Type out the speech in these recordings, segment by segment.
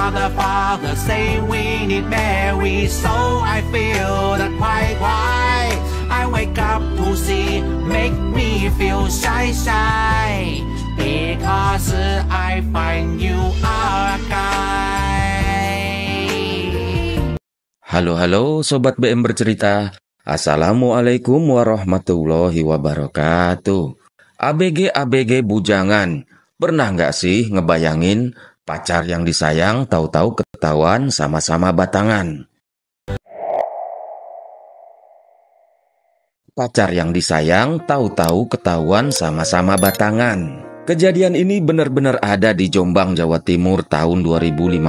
Father say we need Mary, so I feel that why I wake up to see, make me feel shy, because I find you are a guy. Halo Sobat BM Bercerita. Assalamualaikum warahmatullahi wabarakatuh. ABG bujangan. Pernah nggak sih ngebayangin pacar yang disayang tahu-tahu ketahuan sama-sama batangan? Pacar yang disayang tahu-tahu ketahuan sama-sama batangan. Kejadian ini benar-benar ada di Jombang, Jawa Timur tahun 2015.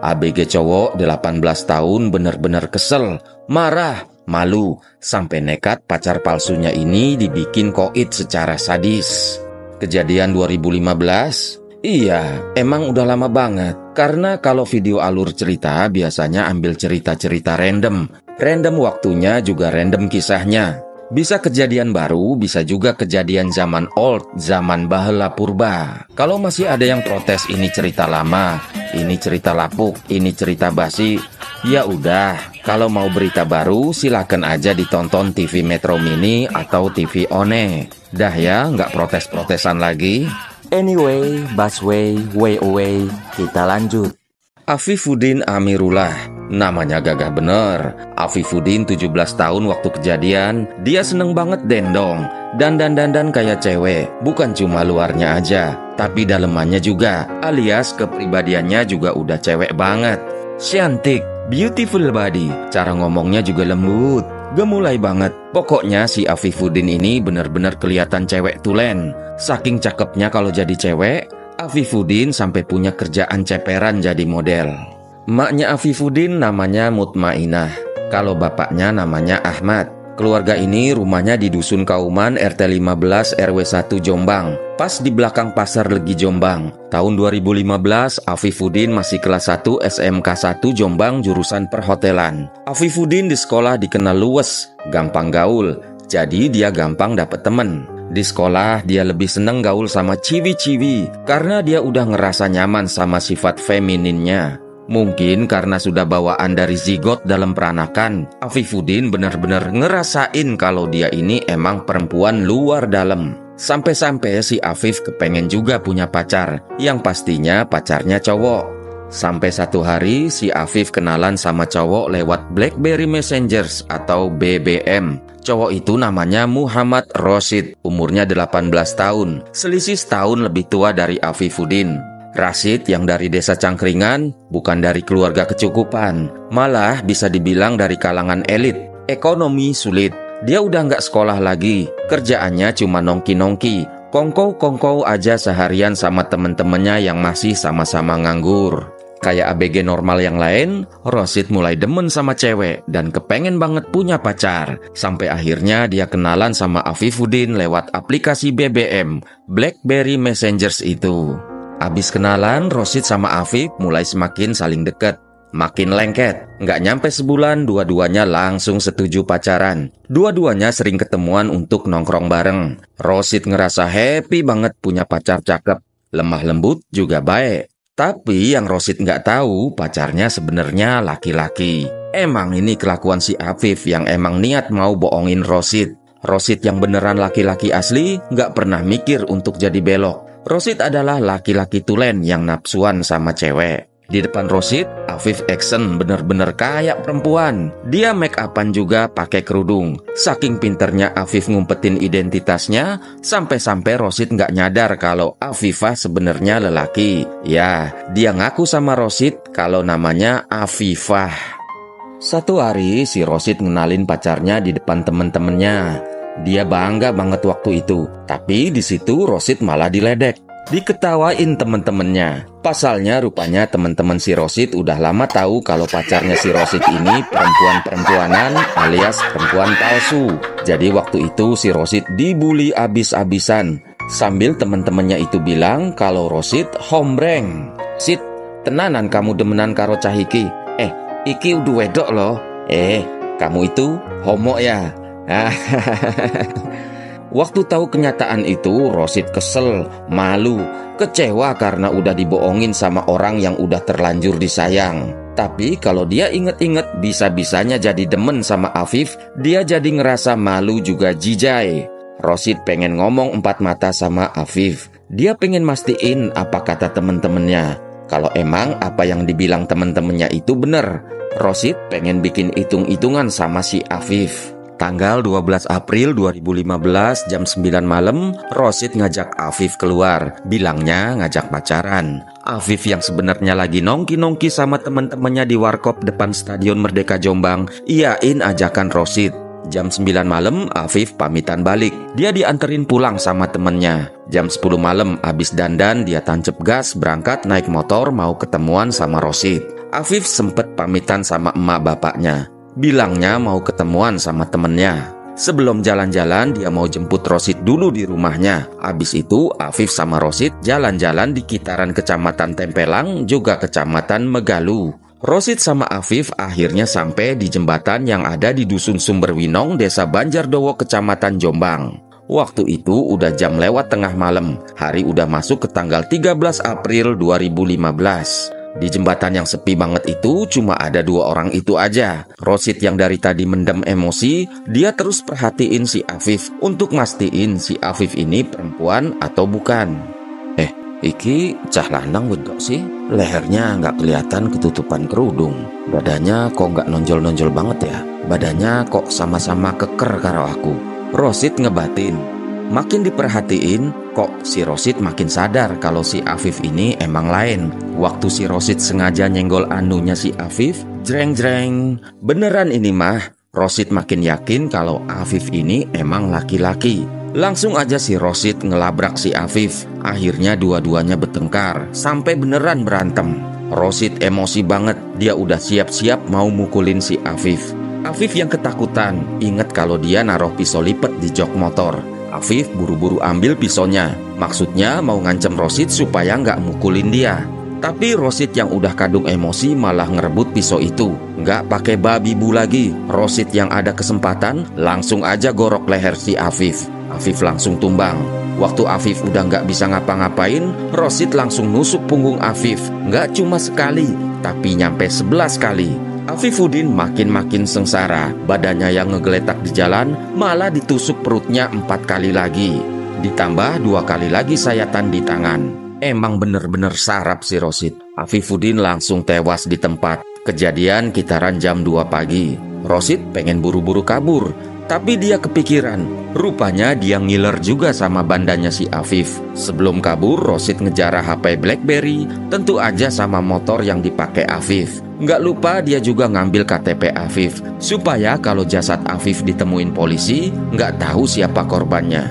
ABG cowok 18 tahun benar-benar kesel, marah, malu, sampai nekat pacar palsunya ini dibikin koit secara sadis. Kejadian 2015? Iya, emang udah lama banget. Karena kalau video alur cerita biasanya ambil cerita-cerita random. Random waktunya juga random kisahnya. Bisa kejadian baru, bisa juga kejadian zaman old, zaman baheula purba. Kalau masih ada yang protes ini cerita lama, ini cerita lapuk, ini cerita basi, ya udah. Kalau mau berita baru, silakan aja ditonton TV Metro Mini atau TV One. Dah ya, nggak protes-protesan lagi. Anyway, busway, way away, kita lanjut. Afifuddin Amirullah, namanya gagah bener. Afifuddin 17 tahun waktu kejadian, dia seneng banget dendong. Dandan kayak cewek, bukan cuma luarnya aja, tapi dalemannya juga, alias kepribadiannya juga udah cewek banget. Cantik, beautiful body, cara ngomongnya juga lembut, gemulai banget. Pokoknya si Afifuddin ini bener-bener kelihatan cewek tulen. Saking cakepnya kalau jadi cewek, Afifuddin sampai punya kerjaan ceperan jadi model. Maknya Afifuddin namanya Mutmainah, kalau bapaknya namanya Ahmad. Keluarga ini rumahnya di Dusun Kauman RT 15 RW 1 Jombang, pas di belakang Pasar Legi Jombang. Tahun 2015, Afifuddin masih kelas 1 SMK 1 Jombang jurusan perhotelan. Afifuddin di sekolah dikenal luwes, gampang gaul, jadi dia gampang dapet temen. Di sekolah dia lebih seneng gaul sama ciwi-ciwi karena dia udah ngerasa nyaman sama sifat femininnya. Mungkin karena sudah bawaan dari zigot dalam peranakan, Afifuddin benar-benar ngerasain kalau dia ini emang perempuan luar dalam. Sampai-sampai si Afif kepengen juga punya pacar, yang pastinya pacarnya cowok. Sampai satu hari si Afif kenalan sama cowok lewat BlackBerry Messengers atau BBM. Cowok itu namanya Muhammad Rosid, umurnya 18 tahun, selisih setahun lebih tua dari Afifuddin. Rasid yang dari desa Cangkringan, bukan dari keluarga kecukupan, malah bisa dibilang dari kalangan elit, ekonomi sulit. Dia udah nggak sekolah lagi, kerjaannya cuma nongki-nongki, kongkow-kongkow aja seharian sama temen-temennya yang masih sama-sama nganggur. Kayak ABG normal yang lain, Rosid mulai demen sama cewek dan kepengen banget punya pacar. Sampai akhirnya dia kenalan sama Afifuddin lewat aplikasi BBM, BlackBerry Messengers itu. Abis kenalan, Rosid sama Afif mulai semakin saling deket. Makin lengket, nggak nyampe sebulan dua-duanya langsung setuju pacaran. Dua-duanya sering ketemuan untuk nongkrong bareng. Rosid ngerasa happy banget punya pacar cakep, lemah lembut juga baik. Tapi yang Rosid nggak tahu pacarnya sebenarnya laki-laki. Emang ini kelakuan si Afif yang emang niat mau bohongin Rosid. Rosid yang beneran laki-laki asli nggak pernah mikir untuk jadi belok. Rosid adalah laki-laki tulen yang nafsuan sama cewek. Di depan Rosid, Afif action bener-bener kayak perempuan. Dia make upan juga pakai kerudung. Saking pinternya Afif ngumpetin identitasnya, sampai-sampai Rosid nggak nyadar kalau Afifah sebenarnya lelaki. Ya, dia ngaku sama Rosid kalau namanya Afifah. Satu hari, si Rosid ngenalin pacarnya di depan temen-temennya. Dia bangga banget waktu itu. Tapi di situ Rosid malah diledek. Diketawain temen-temennya. Pasalnya rupanya temen-temen si Rosid udah lama tahu kalau pacarnya si Rosid ini perempuan-perempuanan alias perempuan palsu. Jadi waktu itu si Rosid dibully abis-abisan. Sambil temen-temennya itu bilang kalau Rosid hombreng. Sid, tenanan kamu demenan karo cah iki. Iki udah wedok loh. Kamu itu homo ya? Waktu tahu kenyataan itu, Rosid kesel, malu, kecewa karena udah dibohongin sama orang yang udah terlanjur disayang. Tapi kalau dia inget-inget bisa-bisanya jadi demen sama Afif, dia jadi ngerasa malu juga jijai. Rosid pengen ngomong empat mata sama Afif. Dia pengen mastiin apa kata temen-temennya. Kalau emang apa yang dibilang temen-temennya itu bener, Rosid pengen bikin hitung-hitungan sama si Afif. Tanggal 12 April 2015 jam 9 malam, Rosid ngajak Afif keluar. Bilangnya ngajak pacaran. Afif yang sebenarnya lagi nongki-nongki sama teman-temannya di warkop depan Stadion Merdeka Jombang, iyain ajakan Rosid. Jam 9 malam, Afif pamitan balik. Dia dianterin pulang sama temennya. Jam 10 malam, abis dandan, dia tancap gas, berangkat naik motor mau ketemuan sama Rosid. Afif sempet pamitan sama emak bapaknya. Bilangnya mau ketemuan sama temennya. Sebelum jalan-jalan, dia mau jemput Rosid dulu di rumahnya. Abis itu, Afif sama Rosid jalan-jalan di kitaran Kecamatan Tempelang, juga Kecamatan Megalu. Rosid sama Afif akhirnya sampai di jembatan yang ada di Dusun Sumberwinong, Desa Banjardowo, Kecamatan Jombang. Waktu itu udah jam lewat tengah malam. Hari udah masuk ke tanggal 13 April 2015. Di jembatan yang sepi banget itu cuma ada dua orang itu aja. Rosid yang dari tadi mendem emosi, dia terus perhatiin si Afif untuk mastiin si Afif ini perempuan atau bukan. Iki cah lanang wedok sih. Lehernya nggak kelihatan ketutupan kerudung. Badannya kok nggak nonjol-nonjol banget ya. Badannya kok sama-sama keker karo aku. Rosid ngebatin. Makin diperhatiin, kok si Rosid makin sadar kalau si Afif ini emang lain. Waktu si Rosid sengaja nyenggol anunya si Afif, jreng-jreng. Beneran ini mah. Rosid makin yakin kalau Afif ini emang laki-laki. Langsung aja si Rosid ngelabrak si Afif. Akhirnya dua-duanya bertengkar, sampai beneran berantem. Rosid emosi banget, dia udah siap-siap mau mukulin si Afif. Afif yang ketakutan, inget kalau dia naruh pisau lipet di jok motor. Afif buru-buru ambil pisaunya, maksudnya mau ngancem Rosid supaya nggak mukulin dia. Tapi Rosid yang udah kadung emosi malah ngerebut pisau itu. Nggak pakai babi bu lagi, Rosid yang ada kesempatan langsung aja gorok leher si Afif. Afif langsung tumbang. Waktu Afif udah nggak bisa ngapa-ngapain, Rosid langsung nusuk punggung Afif. Nggak cuma sekali, tapi nyampe 11 kali. Afifuddin makin sengsara. Badannya yang ngegeletak di jalan malah ditusuk perutnya 4 kali lagi. Ditambah 2 kali lagi sayatan di tangan. Emang bener-bener sarap si Rosid. Afifuddin langsung tewas di tempat. Kejadian kitaran jam 2 pagi. Rosid pengen buru-buru kabur, tapi dia kepikiran. Rupanya dia ngiler juga sama bandanya si Afif. Sebelum kabur, Rosid ngejarah HP BlackBerry, tentu aja sama motor yang dipakai Afif. Nggak lupa dia juga ngambil KTP Afif, supaya kalau jasad Afif ditemuin polisi, nggak tahu siapa korbannya.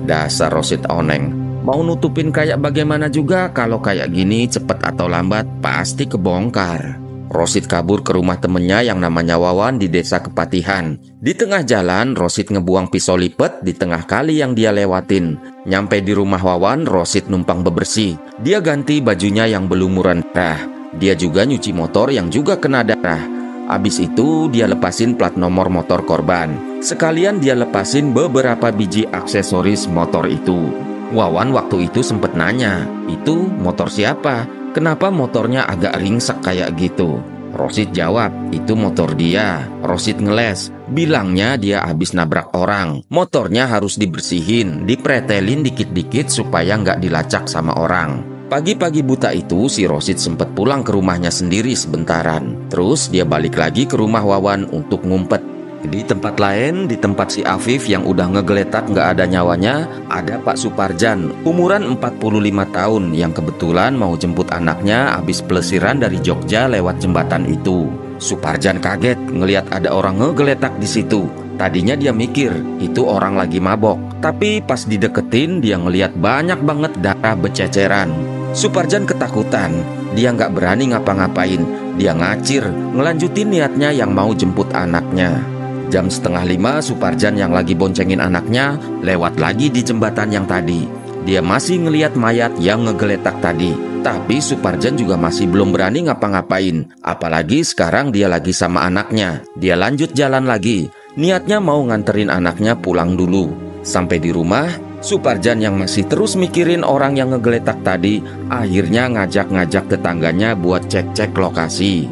Dasar Rosid oneng. Mau nutupin kayak bagaimana juga, kalau kayak gini cepet atau lambat pasti kebongkar. Rosid kabur ke rumah temennya yang namanya Wawan di desa Kepatihan. Di tengah jalan, Rosid ngebuang pisau lipet di tengah kali yang dia lewatin. Nyampe di rumah Wawan, Rosid numpang bebersih. Dia ganti bajunya yang berlumuran darah. Dia juga nyuci motor yang juga kena darah. Abis itu dia lepasin plat nomor motor korban. Sekalian dia lepasin beberapa biji aksesoris motor itu. Wawan waktu itu sempet nanya, "Itu motor siapa? Kenapa motornya agak ringsek kayak gitu?" Rosid jawab, "Itu motor dia." Rosid ngeles, bilangnya dia habis nabrak orang. Motornya harus dibersihin, dipretelin dikit-dikit supaya nggak dilacak sama orang. Pagi-pagi buta itu si Rosid sempet pulang ke rumahnya sendiri sebentaran. Terus dia balik lagi ke rumah Wawan untuk ngumpet. Di tempat lain, di tempat si Afif yang udah ngegeletak nggak ada nyawanya, ada Pak Suparjan, umuran 45 tahun yang kebetulan mau jemput anaknya habis pelesiran dari Jogja lewat jembatan itu. Suparjan kaget ngelihat ada orang ngegeletak di situ. Tadinya dia mikir itu orang lagi mabok, tapi pas dideketin dia ngelihat banyak banget darah bececeran. Suparjan ketakutan, dia nggak berani ngapa-ngapain. Dia ngacir, ngelanjutin niatnya yang mau jemput anaknya. Jam 4:30 Suparjan yang lagi boncengin anaknya lewat lagi di jembatan yang tadi. Dia masih ngelihat mayat yang ngegeletak tadi. Tapi Suparjan juga masih belum berani ngapa-ngapain. Apalagi sekarang dia lagi sama anaknya. Dia lanjut jalan lagi. Niatnya mau nganterin anaknya pulang dulu. Sampai di rumah, Suparjan yang masih terus mikirin orang yang ngegeletak tadi akhirnya ngajak-ngajak tetangganya buat cek-cek lokasi.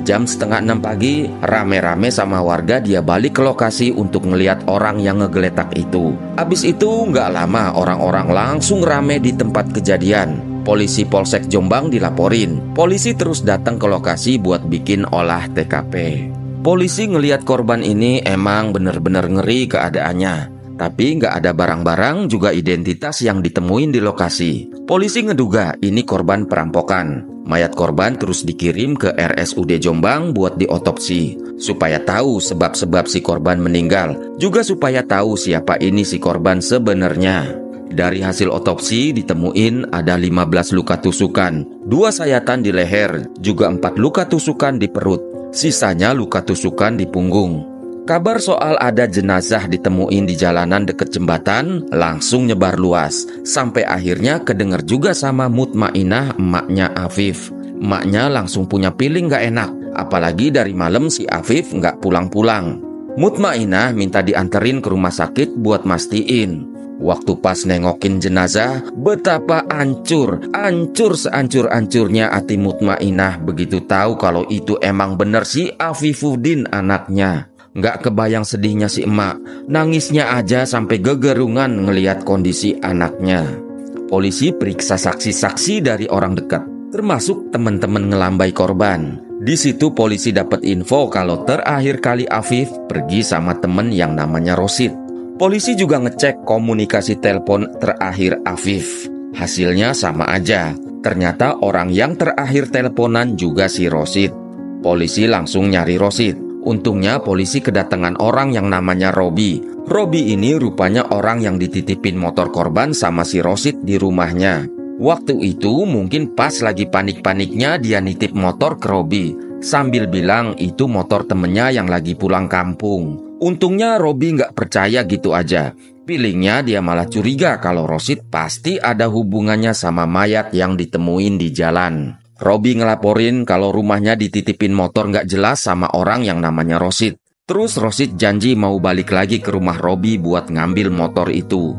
Jam 5:30 pagi, rame-rame sama warga dia balik ke lokasi untuk ngeliat orang yang ngegeletak itu. Abis itu nggak lama orang-orang langsung rame di tempat kejadian. Polisi Polsek Jombang dilaporin. Polisi terus datang ke lokasi buat bikin olah TKP. Polisi ngeliat korban ini emang bener-bener ngeri keadaannya. Tapi nggak ada barang-barang juga identitas yang ditemuin di lokasi. Polisi ngeduga ini korban perampokan. Mayat korban terus dikirim ke RSUD Jombang buat diotopsi, supaya tahu sebab-sebab si korban meninggal, juga supaya tahu siapa ini si korban sebenarnya. Dari hasil otopsi ditemuin ada 15 luka tusukan, 2 sayatan di leher, juga 4 luka tusukan di perut, sisanya luka tusukan di punggung. Kabar soal ada jenazah ditemuin di jalanan deket jembatan langsung nyebar luas. Sampai akhirnya kedenger juga sama Mutmainah, emaknya Afif. Emaknya langsung punya feeling gak enak, apalagi dari malam si Afif gak pulang-pulang. Mutmainah minta dianterin ke rumah sakit buat mastiin. Waktu pas nengokin jenazah, betapa hancur seancur-ancurnya hati Mutmainah begitu tahu kalau itu emang bener si Afifuddin anaknya. Nggak kebayang sedihnya si emak, nangisnya aja sampai gegerungan ngelihat kondisi anaknya. Polisi periksa saksi-saksi dari orang dekat, termasuk teman-teman ngelambai korban. Di situ polisi dapat info kalau terakhir kali Afif pergi sama temen yang namanya Rosid. Polisi juga ngecek komunikasi telepon terakhir Afif. Hasilnya sama aja, ternyata orang yang terakhir teleponan juga si Rosid. Polisi langsung nyari Rosid. Untungnya polisi kedatangan orang yang namanya Robi. Robi ini rupanya orang yang dititipin motor korban sama si Rosid di rumahnya. Waktu itu mungkin pas lagi panik-paniknya dia nitip motor ke Robi, sambil bilang itu motor temennya yang lagi pulang kampung. Untungnya Robi nggak percaya gitu aja. Feelingnya dia malah curiga kalau Rosid pasti ada hubungannya sama mayat yang ditemuin di jalan. Robi ngelaporin kalau rumahnya dititipin motor nggak jelas sama orang yang namanya Rosid. Terus Rosid janji mau balik lagi ke rumah Robi buat ngambil motor itu.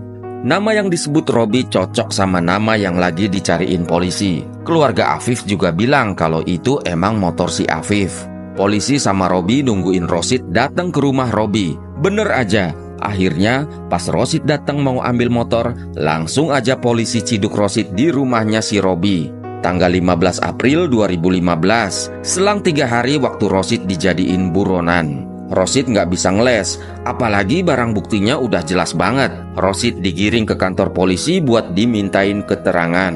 Nama yang disebut Robi cocok sama nama yang lagi dicariin polisi. Keluarga Afif juga bilang kalau itu emang motor si Afif. Polisi sama Robi nungguin Rosid datang ke rumah Robi. Bener aja, akhirnya pas Rosid datang mau ambil motor, langsung aja polisi ciduk Rosid di rumahnya si Robi. Tanggal 15 April 2015, selang 3 hari waktu Rosid dijadiin buronan. Rosid nggak bisa ngeles, apalagi barang buktinya udah jelas banget. Rosid digiring ke kantor polisi buat dimintain keterangan.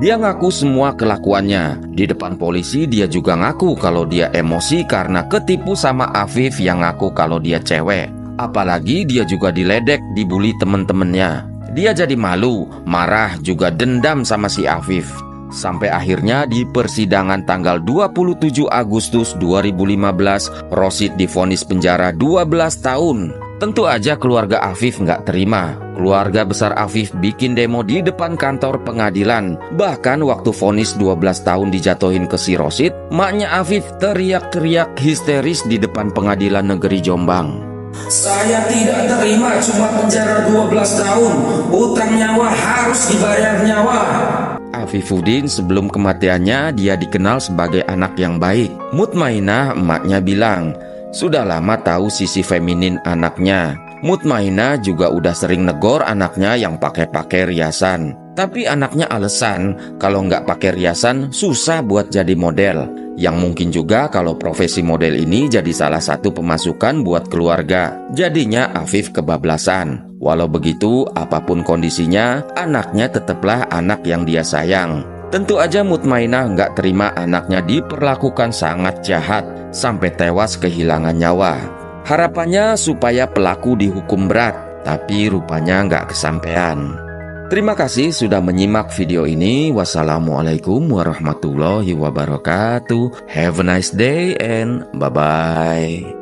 Dia ngaku semua kelakuannya. Di depan polisi dia juga ngaku kalau dia emosi karena ketipu sama Afif yang ngaku kalau dia cewek. Apalagi dia juga diledek, dibully temen-temennya. Dia jadi malu, marah, juga dendam sama si Afif. Sampai akhirnya di persidangan tanggal 27 Agustus 2015, Rosid divonis penjara 12 tahun. Tentu aja keluarga Afif nggak terima. Keluarga besar Afif bikin demo di depan kantor pengadilan. Bahkan waktu vonis 12 tahun dijatuhin ke si Rosid, maknya Afif teriak-teriak histeris di depan pengadilan negeri Jombang. Saya tidak terima cuma penjara 12 tahun. Utang nyawa harus dibayar nyawa. Afifuddin sebelum kematiannya dia dikenal sebagai anak yang baik. Mutmainah emaknya bilang, sudah lama tahu sisi feminin anaknya. Mutmainah juga udah sering negor anaknya yang pakai riasan. Tapi anaknya alasan kalau nggak pakai riasan susah buat jadi model. Yang mungkin juga kalau profesi model ini jadi salah satu pemasukan buat keluarga. Jadinya Afif kebablasan. Walau begitu, apapun kondisinya, anaknya tetaplah anak yang dia sayang. Tentu aja Mutmainah nggak terima anaknya diperlakukan sangat jahat sampai tewas kehilangan nyawa. Harapannya supaya pelaku dihukum berat, tapi rupanya nggak kesampaian. Terima kasih sudah menyimak video ini. Wassalamualaikum warahmatullahi wabarakatuh. Have a nice day and bye-bye.